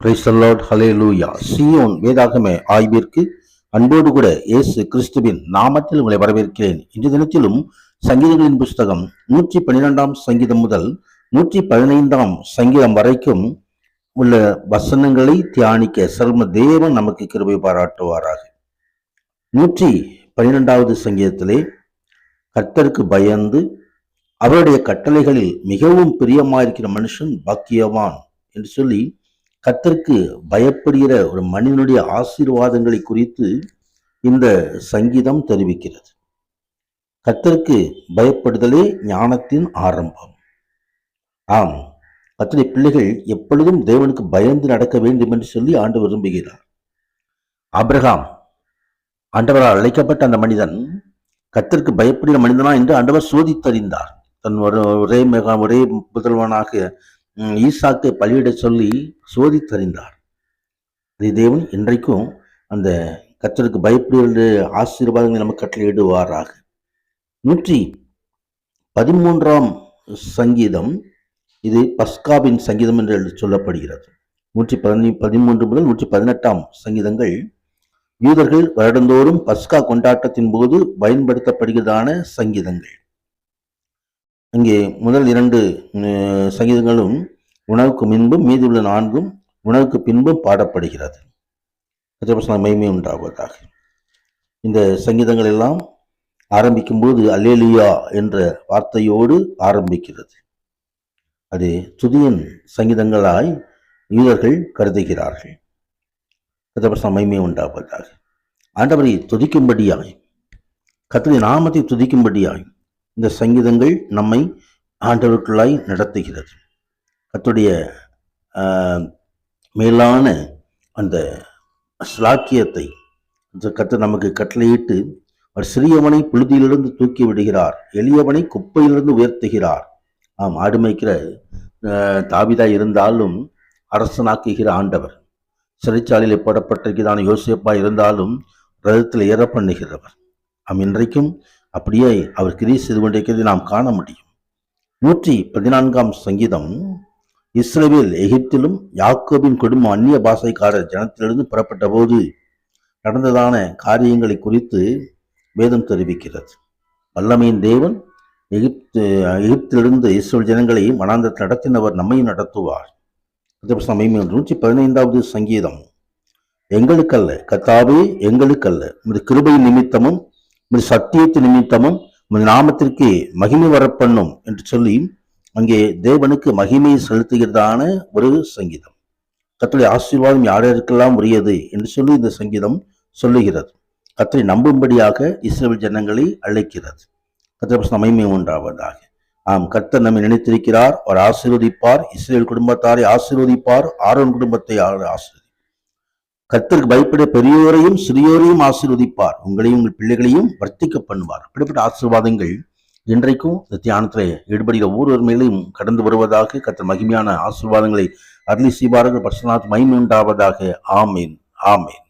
Praise the Lord, ஹல்லேலூயா. சீயோன் வேதாகம ஆய்விற்கு அன்போடு கூட இயேசு கிறிஸ்துவின் நாமத்தில் உங்களை வரவேற்கிறேன். இன்றைய தினத்திலும் சங்கீதங்களின் புஸ்தகம் 112ஆம் சங்கீதம் முதல் 115ஆம் சங்கீதம் வரைக்கும் உள்ள வசனங்களை தியானிக்க சர்வ தேவன் நமக்கு கிருபை பாராட்டுவாராக. 112வது சங்கீதத்திலே கர்த்தருக்கு பயந்து அவருடைய கட்டளைகளில் மிகவும் பிரியமாயிருக்கிற மனுஷன் பாக்கியவான் என்று சொல்லி கர்த்தருக்கு பயப்படுகிற ஒரு மனிதனுடைய ஆசீர்வாதங்களை குறித்து இந்த சங்கீதம் தெரிவிக்கிறது. கர்த்தருக்கு பயப்படுதலே ஞானத்தின் ஆரம்பம். ஆம், கர்த்தருடைய பிள்ளைகள் எப்பொழுதும் தேவனுக்கு பயந்து நடக்க வேண்டும் என்று சொல்லி ஆண்டவர் விரும்புகிறார். ஆபிரகாம் ஆண்டவரால் அழைக்கப்பட்ட அந்த மனிதன் கர்த்தருக்கு பயப்படுகிற மனிதனா என்று ஆண்டவர் சோதித்தறிந்தார். தன் ஒரே புதல்வனாக ஈசாக்கை பலியிட சொல்லி சோதித்தறிந்தார். அதே தேவன் இன்றைக்கும் அந்த கர்த்தருக்கு பயப்படுகிற ஆசீர்வாதங்களை நமக்கு கட்டளையிடுவாராக. 113ஆம் சங்கீதம் இது பஸ்காவின் சங்கீதம் என்று சொல்லப்படுகிறது. 113 முதல் 118ஆம் சங்கீதங்கள் யூதர்கள் வருடந்தோறும் பஸ்கா கொண்டாட்டத்தின் போது பயன்படுத்தப்படுகிறதான சங்கீதங்கள். இங்கே முதல் 2 சங்கீதங்களும் உணவுக்கு முன்பும் மீதி உள்ள 4 உணவுக்கு பின்பும் பாடப்படுகிறது. மகிமை உண்டாவதாக. இந்த சங்கீதங்கள் எல்லாம் ஆரம்பிக்கும் போது அல்லேலூயா என்ற வார்த்தையோடு ஆரம்பிக்கிறது. அது துதியின் சங்கீதங்களாய் யூதர்கள் கருதுகிறார்கள். மகிமை உண்டாவதாக. ஆண்டவரை துதிக்கும்படியாய், கர்த்தருடைய நாமத்தை துதிக்கும்படியாய் இந்த சங்கீதங்கள் நம்மை ஆண்டவருக்குள்ளாய் நடத்துகிறது. கர்த்தருடைய மேலான அந்த ஸ்லாக்கியத்தை கர்த்தர் நமக்கு கட்டளையிட்டு அவர் சிறியவனை புழுதியிலிருந்து தூக்கி விடுகிறார், எளியவனை குப்பையிலிருந்து உயர்த்துகிறார். ஆம், ஆடு மேய்க்கிற தாவீதா இருந்தாலும் அரசனாக்குகிற ஆண்டவர், சிறைச்சாலையில் போடப்பட்டிருக்கிறான யோசேப்பா இருந்தாலும் ரதத்தில் ஏற பண்ணுகிறவர். இன்றைக்கும் அப்படியே அவர் கிரியை செய்து கொண்டிருக்கிறது நாம் காண முடியும். 114ஆம் சங்கீதம் இஸ்ரவேல் எகிப்திலும் யாக்கோபின் குடும்பம் அந்நிய பாஷைக்காரர் ஜனத்திலிருந்து புறப்பட்ட போது நடந்ததான காரியங்களை குறித்து வேதம் தெரிவிக்கிறது. வல்லமையின் தேவன் எகிப்திலிருந்து இஸ்ரவேல் ஜனங்களை வனாந்தரத்தில் நடத்தினவர் நம்மையும் நடத்துவார். 115வது சங்கீதம் எங்களுக்கல்ல கர்த்தாவே, எங்களுக்கல்ல உமது கிருபையின் நிமித்தமும் உமது சத்தியத்தின் நிமித்தமும் உமது நாமத்திற்கு மகிமை வரப்பண்ணும் என்று சொல்லி அங்கே தேவனுக்கு மகிமையை செலுத்துகிறதான ஒரு சங்கீதம். கர்த்தருடைய ஆசீர்வாதம் யாருக்கெல்லாம் உரியது என்று சொல்லி இந்த சங்கீதம் சொல்லுகிறது. கர்த்தரை நம்பும்படியாக இஸ்ரவேல் ஜனங்களை அழைக்கிறது. கர்த்தர் மகிமை உண்டாவதாக. ஆம், கர்த்தர் நம்மை நினைத்திருக்கிறார், அவர் ஆசீர்வதிப்பார், இஸ்ரவேல் குடும்பத்தாரை ஆசீர்வதிப்பார், ஆரோன் குடும்பத்தை ஆசீர்வதிப்பார். கர்த்தருக்கு பயப்பட பெரியோரையும் சிறியோரையும் ஆசீர்வதிப்பார், உங்களையும் உங்கள் பிள்ளைகளையும் வர்த்திக்க பண்ணுவார். அப்படிப்பட்ட ஆசீர்வாதங்கள் இன்றைக்கும் இந்த தியானத்தில் ஈடுபடுகிற ஒவ்வொரு மேலும் கடந்து வருவதாக கர்த்தர் மகிமையான ஆசீர்வாதங்களை அருளி செய்வார்கள். பரிசுத்த நாமத்துக்கு மகிமை உண்டாவதாக. ஆமீன், ஆமீன்.